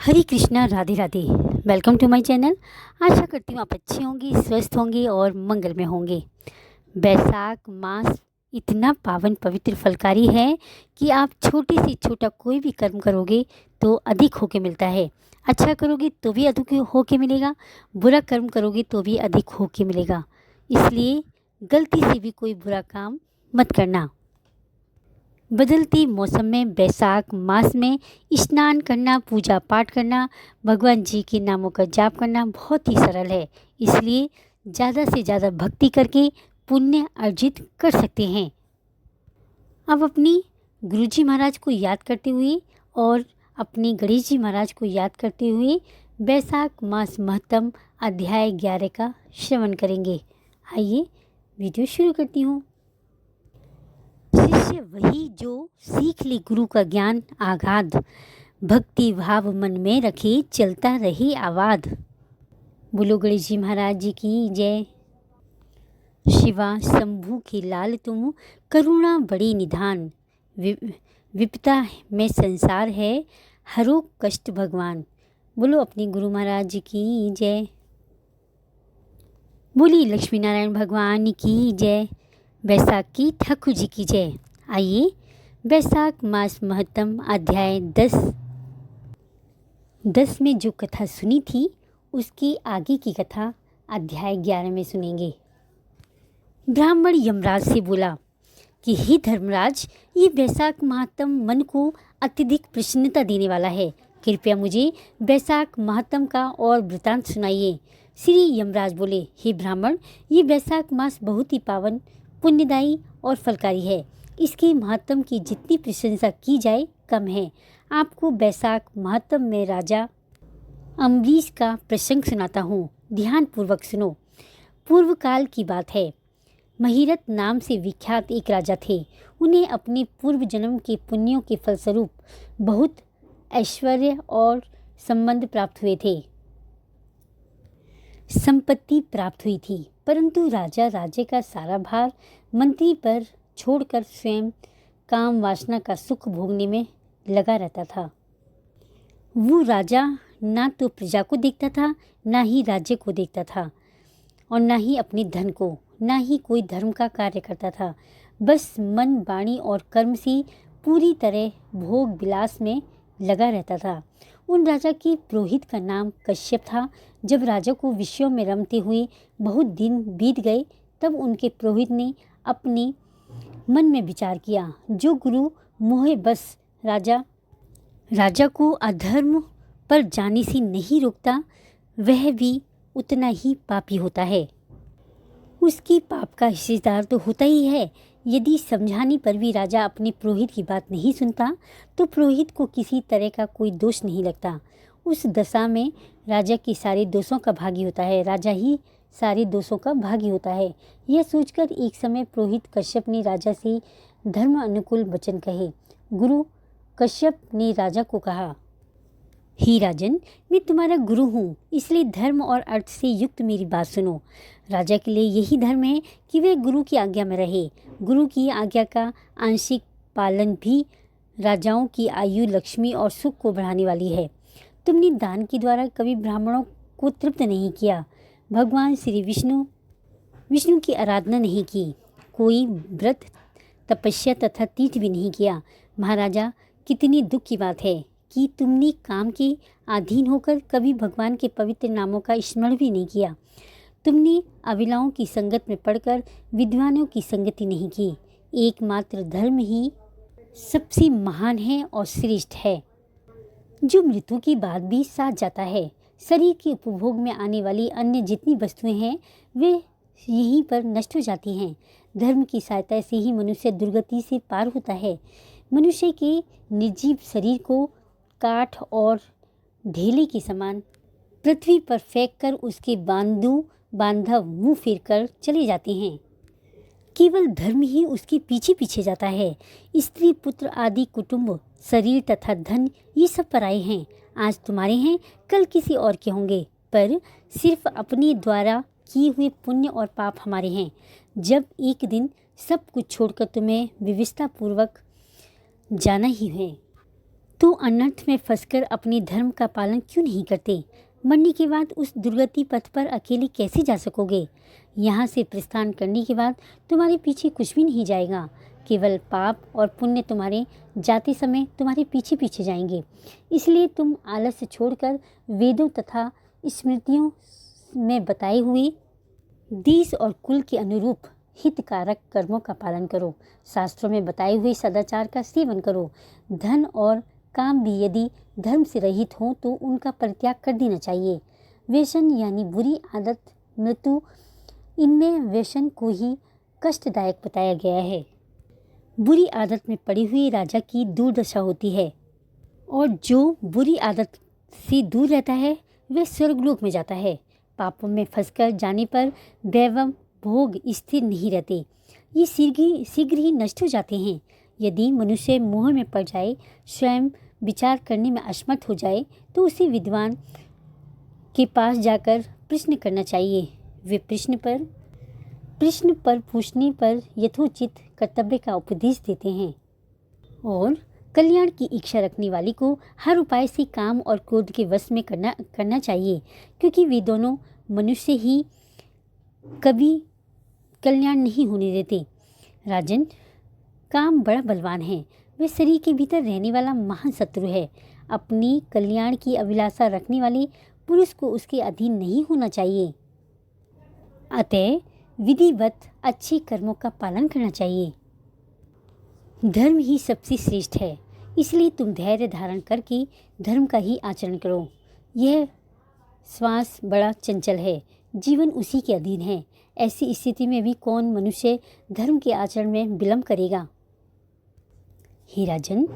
Hare Krishna, Radhe Radhe. Welcome to my channel. आशा करती हूँ आप अच्छे होंगे, स्वस्थ होंगे और मंगल में होंगे। बैसाख मास इतना पावन पवित्र फलकारी है कि आप छोटे से छोटा कोई भी कर्म करोगे तो अधिक होके मिलता है। अच्छा करोगे तो भी अधिक होके मिलेगा, बुरा कर्म करोगे तो भी अधिक होके मिलेगा। इसलिए गलती से भी कोई बुरा काम मत करना। बदलते मौसम में बैसाख मास में स्नान करना, पूजा पाठ करना, भगवान जी के नामों का जाप करना बहुत ही सरल है। इसलिए ज़्यादा से ज़्यादा भक्ति करके पुण्य अर्जित कर सकते हैं। अब अपनी गुरुजी महाराज को याद करते हुए और अपने गणेश जी महाराज को याद करते हुए बैसाख मास महत्तम अध्याय 11 का श्रवण करेंगे। आइए वीडियो शुरू करती हूँ। शिष्य वही जो सीख ले गुरु का ज्ञान आगाध, भक्ति भाव मन में रखे चलता रहे आवाद। बोलो गणेश जी महाराज जी की जय। शिवा शंभु के लाल तुम, करुणा बड़ी निधान, विपदा में संसार है, हरो कष्ट भगवान। बोलो अपने गुरु महाराज जी की जय। बोली लक्ष्मी नारायण भगवान की जय। बैसाख की ठाकुर जी की जय। आइए बैसाख मास महत्तम अध्याय 10 में जो कथा सुनी थी उसकी आगे की कथा अध्याय 11 में सुनेंगे। ब्राह्मण यमराज से बोला कि हे धर्मराज, ये बैसाख महात्म मन को अत्यधिक प्रसन्नता देने वाला है। कृपया मुझे बैसाख महात्म का और वृतांत सुनाइए। श्री यमराज बोले, हे ब्राह्मण, ये बैसाख मास बहुत ही पावन, पुण्यदायी और फलकारी है। इसके महात्म की जितनी प्रशंसा की जाए कम है। आपको बैसाख महात्म में राजा अम्बरीश का प्रसंग सुनाता हूँ, ध्यानपूर्वक सुनो। पूर्व काल की बात है। महिरथ नाम से विख्यात एक राजा थे। उन्हें अपने पूर्व जन्म के पुण्यों के फलस्वरूप बहुत ऐश्वर्य और संबंध प्राप्त हुए थे, संपत्ति प्राप्त हुई थी। परंतु राजा राज्य का सारा भार मंत्री पर छोड़कर स्वयं काम वासना का सुख भोगने में लगा रहता था। वो राजा ना तो प्रजा को देखता था, ना ही राज्य को देखता था, और ना ही अपने धन को, ना ही कोई धर्म का कार्य करता था। बस मन, वाणी और कर्म से पूरी तरह भोग विलास में लगा रहता था। उन राजा के पुरोहित का नाम कश्यप था। जब राजा को विषयों में रमते हुए बहुत दिन बीत गए, तब उनके पुरोहित ने अपने मन में विचार किया, जो गुरु मोह बस राजा को अधर्म पर जाने से नहीं रोकता, वह भी उतना ही पापी होता है। उसकी पाप का हिस्सेदार तो होता ही है। यदि समझाने पर भी राजा अपने पुरोहित की बात नहीं सुनता, तो पुरोहित को किसी तरह का कोई दोष नहीं लगता। उस दशा में राजा के सारे दोषों का भागी होता है, राजा ही सारे दोषों का भागी होता है। यह सोचकर एक समय पुरोहित कश्यप ने राजा से धर्म अनुकूल वचन कहे। गुरु कश्यप ने राजा को कहा, हे राजन, मैं तुम्हारा गुरु हूँ, इसलिए धर्म और अर्थ से युक्त मेरी बात सुनो। राजा के लिए यही धर्म है कि वह गुरु की आज्ञा में रहे। गुरु की आज्ञा का आंशिक पालन भी राजाओं की आयु, लक्ष्मी और सुख को बढ़ाने वाली है। तुमने दान के द्वारा कभी ब्राह्मणों को तृप्त नहीं किया, भगवान श्री विष्णु की आराधना नहीं की, कोई व्रत, तपस्या तथा तीर्थ भी नहीं किया। महाराजा, कितनी दुख की बात है कि तुमने काम के अधीन होकर कभी भगवान के पवित्र नामों का स्मरण भी नहीं किया। तुमने अविलाओं की संगत में पड़कर विद्वानों की संगति नहीं की। एकमात्र धर्म ही सबसे महान है और श्रेष्ठ है, जो मृत्यु के बाद भी साथ जाता है। शरीर के उपभोग में आने वाली अन्य जितनी वस्तुएं हैं, वे यहीं पर नष्ट हो जाती हैं। धर्म की सहायता से ही मनुष्य दुर्गति से पार होता है। मनुष्य के निर्जीव शरीर को काठ और ढेले के समान पृथ्वी पर फेंककर उसके बांधव मुंह फेर कर चले जाते हैं। केवल धर्म ही उसके पीछे पीछे जाता है। स्त्री, पुत्र आदि, कुटुंब, शरीर तथा धन, ये सब पराये हैं। आज तुम्हारे हैं, कल किसी और के होंगे, पर सिर्फ अपने द्वारा किए हुए पुण्य और पाप हमारे हैं। जब एक दिन सब कुछ छोड़कर तुम्हें विविधता पूर्वक जाना ही है, तो अनर्थ में फंसकर अपने धर्म का पालन क्यों नहीं करते? मरने के बाद उस दुर्गति पथ पर अकेले कैसे जा सकोगे? यहाँ से प्रस्थान करने के बाद तुम्हारे पीछे कुछ भी नहीं जाएगा, केवल पाप और पुण्य तुम्हारे जाते समय तुम्हारे पीछे पीछे जाएंगे। इसलिए तुम आलस्य छोड़कर वेदों तथा स्मृतियों में बताए हुए देश और कुल के अनुरूप हितकारक कर्मों का पालन करो। शास्त्रों में बताए हुए सदाचार का सेवन करो। धन और काम भी यदि धर्म से रहित हो तो उनका परित्याग कर देना चाहिए। व्यसन यानी बुरी आदत, मृत्यु, इनमें व्यसन को ही कष्टदायक बताया गया है। बुरी आदत में पड़ी हुई राजा की दुर्दशा होती है, और जो बुरी आदत से दूर रहता है वह स्वर्गलोक में जाता है। पापों में फंसकर जाने पर वैभव भोग स्थिर नहीं रहते, ये शीघ्र ही नष्ट हो जाते हैं। यदि मनुष्य मोह में पड़ जाए, स्वयं विचार करने में असमर्थ हो जाए, तो उसे विद्वान के पास जाकर प्रश्न करना चाहिए। वे प्रश्न पर पूछने पर यथोचित कर्तव्य का उपदेश देते हैं, और कल्याण की इच्छा रखने वाली को हर उपाय से काम और क्रोध के वश में करना चाहिए, क्योंकि वे दोनों मनुष्य ही कभी कल्याण नहीं होने देते। राजन, काम बड़ा बलवान है, वह शरीर के भीतर रहने वाला महान शत्रु है। अपनी कल्याण की अभिलाषा रखने वाले पुरुष को उसके अधीन नहीं होना चाहिए। अतः विधिवत अच्छे कर्मों का पालन करना चाहिए। धर्म ही सबसे श्रेष्ठ है, इसलिए तुम धैर्य धारण करके धर्म का ही आचरण करो। यह श्वास बड़ा चंचल है, जीवन उसी के अधीन है। ऐसी स्थिति में भी कौन मनुष्य धर्म के आचरण में विलंब करेगा? हे राजन,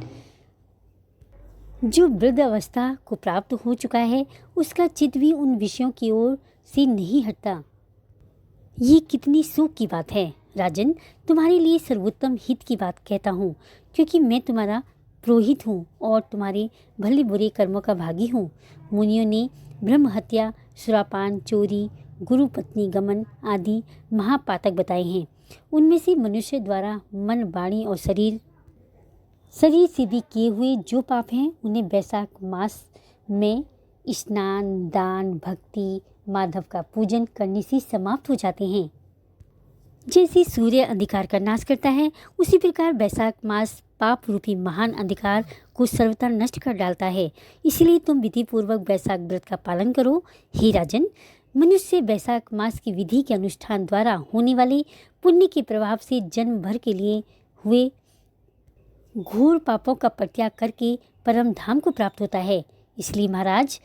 जो वृद्ध अवस्था को प्राप्त हो चुका है, उसका चित्त भी उन विषयों की ओर से नहीं हटता। ये कितनी सुख की बात है। राजन, तुम्हारे लिए सर्वोत्तम हित की बात कहता हूँ, क्योंकि मैं तुम्हारा पुरोहित हूँ और तुम्हारे भले बुरे कर्मों का भागी हूँ। मुनियों ने ब्रह्म हत्या, सुरापान, चोरी, गुरु पत्नी गमन आदि महापातक बताए हैं। उनमें से मनुष्य द्वारा मन, वाणी और शरीर से भी किए हुए जो पाप हैं, उन्हें वैशाख मास में स्नान, दान, भक्ति, माधव का पूजन करने से समाप्त हो जाते हैं। जैसे सूर्य अंधकार का नाश करता है, उसी प्रकार वैशाख मास पाप रूपी महान अंधकार को सर्वथा नष्ट कर डालता है। इसलिए तुम विधि पूर्वक वैशाख व्रत का पालन करो। हे राजन, मनुष्य वैशाख मास की विधि के अनुष्ठान द्वारा होने वाले पुण्य के प्रभाव से जन्म भर के लिए हुए घोर पापों का परित्याग करके परम धाम को प्राप्त होता है। इसलिए महाराज,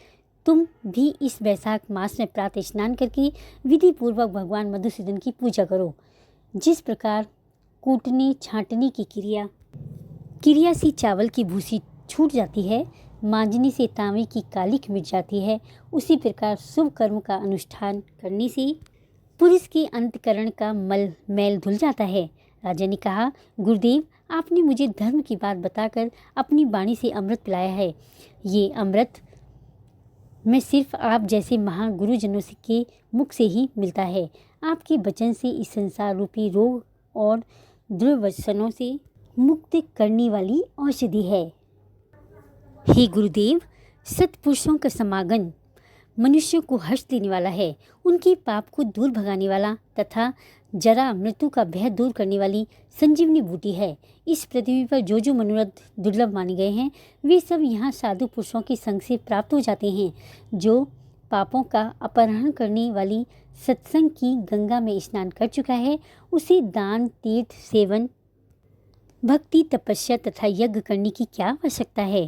तुम भी इस वैशाख मास में प्रातः स्नान करके विधि पूर्वक भगवान मधुसूदन की पूजा करो। जिस प्रकार कूटने छांटने की क्रिया से चावल की भूसी छूट जाती है, मांजने से तांबे की कालिख मिट जाती है, उसी प्रकार शुभ कर्म का अनुष्ठान करने से पुरुष के अंतकरण का मैल धुल जाता है। राजा ने कहा, गुरुदेव, आपने मुझे धर्म की बात बताकर अपनी वाणी से अमृत पिलाया है। ये अमृत मैं सिर्फ आप जैसे महान गुरुजनों के मुख से ही मिलता है। आपके वचन से इस संसार रूपी रोग और दुर्वचनों से मुक्त करने वाली औषधि है। हे गुरुदेव, सत्पुरुषों का समागम मनुष्यों को हर्ष देने वाला है, उनके पाप को दूर भगाने वाला तथा जरा मृत्यु का भय दूर करने वाली संजीवनी बूटी है। इस पृथ्वी पर जो जो मनोरथ दुर्लभ माने गए हैं, वे सब यहाँ साधु पुरुषों के संग से प्राप्त हो जाते हैं। जो पापों का अपहरण करने वाली सत्संग की गंगा में स्नान कर चुका है, उसे दान, तीर्थ सेवन, भक्ति, तपस्या तथा यज्ञ करने की क्या आवश्यकता है?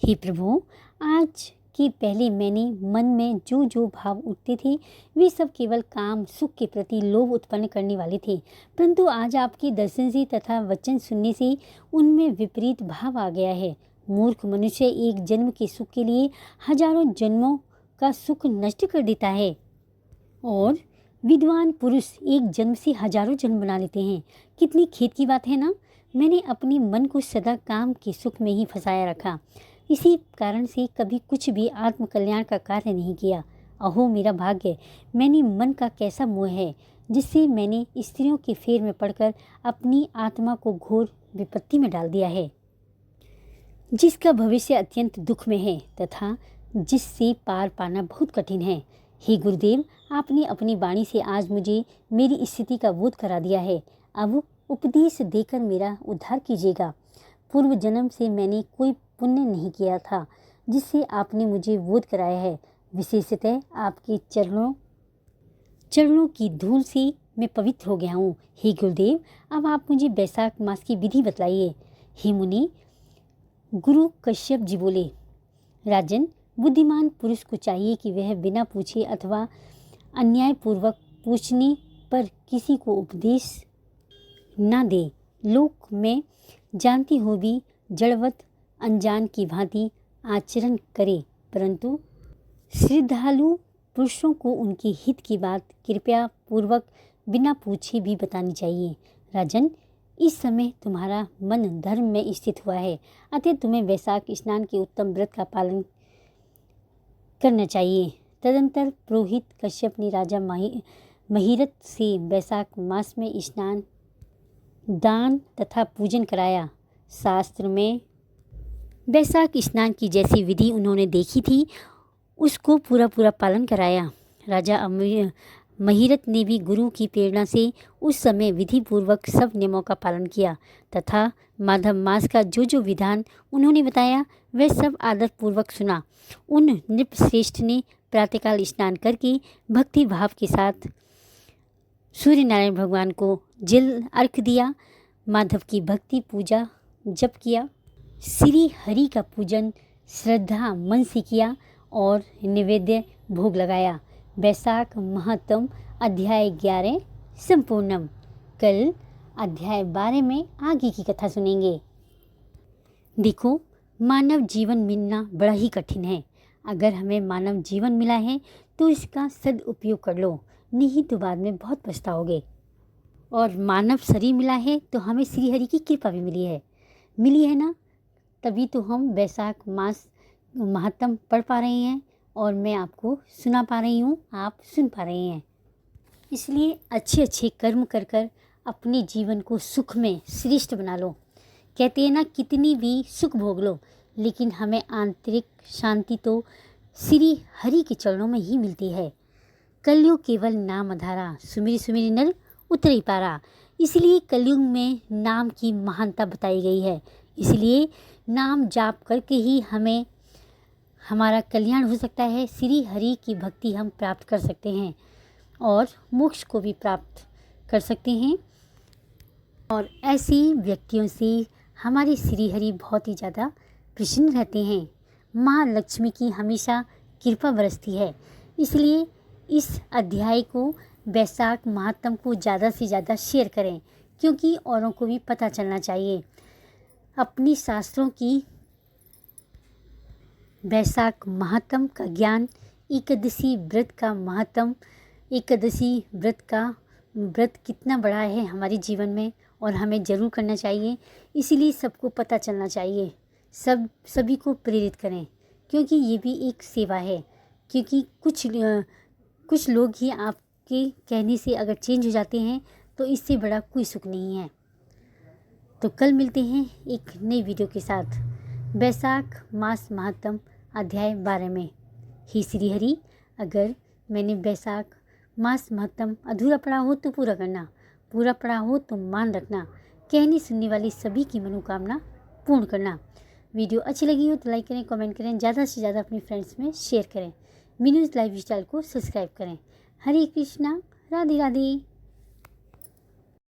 हे प्रभु, आज के पहले मैंने मन में जो जो भाव उठते थे, वे सब केवल काम सुख के प्रति लोभ उत्पन्न करने वाले थे, परंतु आज आपके दर्शन से तथा वचन सुनने से उनमें विपरीत भाव आ गया है। मूर्ख मनुष्य एक जन्म के सुख के लिए हजारों जन्मों का सुख नष्ट कर देता है, और विद्वान पुरुष एक जन्म से हजारों जन्म बना लेते हैं। कितनी खेद की बात है ना। मैंने अपने मन को सदा काम के सुख में ही फंसाया रखा। इसी कारण से कभी कुछ भी आत्म कल्याण का कार्य नहीं किया। अहो मेरा भाग्य, मैंने मन का कैसा मोह है, जिससे मैंने स्त्रियों के फेर में पड़कर अपनी आत्मा को घोर विपत्ति में डाल दिया है। जिसका भविष्य अत्यंत दुख में है तथा जिससे पार पाना बहुत कठिन है। हे गुरुदेव, आपने अपनी वाणी से आज मुझे मेरी स्थिति का बोध करा दिया है। अब उपदेश देकर मेरा उद्धार कीजिएगा। पूर्व जन्म से मैंने कोई पुण्य नहीं किया था जिससे आपने मुझे बोध कराया है। विशेषतः आपके चरणों की धूल से मैं पवित्र हो गया हूँ। हे गुरुदेव, अब आप मुझे बैसाख मास की विधि बतलाइए। हे मुनि, गुरु कश्यप जी बोले, राजन, बुद्धिमान पुरुष को चाहिए कि वह बिना पूछे अथवा अन्यायपूर्वक पूछने पर किसी को उपदेश न दे। लोक में जानती हो भी जड़वत अनजान की भांति आचरण करे, परंतु श्रद्धालु पुरुषों को उनके हित की बात कृपया पूर्वक बिना पूछे भी बतानी चाहिए। राजन, इस समय तुम्हारा मन धर्म में स्थित हुआ है, अतः तुम्हें वैशाख स्नान के उत्तम व्रत का पालन करना चाहिए। तदंतर पुरोहित कश्यप ने राजा महिरत से वैशाख मास में स्नान, दान तथा पूजन कराया। शास्त्र में वैशाख स्नान की जैसी विधि उन्होंने देखी थी उसको पूरा पालन कराया। राजा महिरत ने भी गुरु की प्रेरणा से उस समय विधि पूर्वक सब नियमों का पालन किया तथा माधव मास का जो विधान उन्होंने बताया वह सब आदर पूर्वक सुना। उन नृपश्रेष्ठ ने प्रातःकाल स्नान करके भक्ति भाव के साथ सूर्य नारायण भगवान को जल अर्घ्य दिया, माधव की भक्ति पूजा जप किया, श्री हरि का पूजन श्रद्धा मन से किया और निवेद्य भोग लगाया। वैशाख महात्म अध्याय 11 संपूर्णम। कल अध्याय 12 में आगे की कथा सुनेंगे। देखो, मानव जीवन मिलना बड़ा ही कठिन है। अगर हमें मानव जीवन मिला है तो इसका सदुपयोग कर लो, नहीं तो बाद में बहुत पछताओगे। और मानव शरीर मिला है तो हमें श्री हरि की कृपा भी मिली है ना, तभी तो हम वैशाख मास महात्म पढ़ पा रहे हैं और मैं आपको सुना पा रही हूँ, आप सुन पा रहे हैं। इसलिए अच्छे कर्म कर कर अपने जीवन को सुख में श्रेष्ठ बना लो। कहते हैं ना, कितनी भी सुख भोग लो लेकिन हमें आंतरिक शांति तो श्री हरि के चरणों में ही मिलती है। कलयुग केवल नाम आधारा, सुमिरि सुमिरि नर उतरी पारा। इसलिए कलयुग में नाम की महानता बताई गई है। इसलिए नाम जाप करके ही हमें हमारा कल्याण हो सकता है। श्री हरि की भक्ति हम प्राप्त कर सकते हैं और मोक्ष को भी प्राप्त कर सकते हैं। और ऐसे व्यक्तियों से हमारे श्री हरि बहुत ही ज़्यादा प्रसन्न रहते हैं। माँ लक्ष्मी की हमेशा कृपा बरसती है। इसलिए इस अध्याय को, वैशाख महात्म को ज़्यादा से ज़्यादा शेयर करें, क्योंकि औरों को भी पता चलना चाहिए। अपनी शास्त्रों की वैशाख महात्म का ज्ञान, एकादशी व्रत का महत्व, एकादशी व्रत कितना बड़ा है हमारे जीवन में और हमें ज़रूर करना चाहिए। इसीलिए सबको पता चलना चाहिए, सभी को प्रेरित करें, क्योंकि ये भी एक सेवा है। क्योंकि कुछ लोग ही आपके कहने से अगर चेंज हो जाते हैं तो इससे बड़ा कोई सुख नहीं है। तो कल मिलते हैं एक नई वीडियो के साथ, वैशाख मास महात्म अध्याय 12 में। ही श्री हरि, अगर मैंने वैशाख मास महत्म अधूरा पढ़ा हो तो पूरा करना, पूरा पढ़ा हो तो मान रखना, कहने सुनने वाली सभी की मनोकामना पूर्ण करना। वीडियो अच्छी लगी हो तो लाइक करें, कमेंट करें, ज़्यादा से ज़्यादा अपनी फ्रेंड्स में शेयर करें। मीनूज़ लाइफ स्टाइल को सब्सक्राइब करें। हरे कृष्णा, राधे राधे।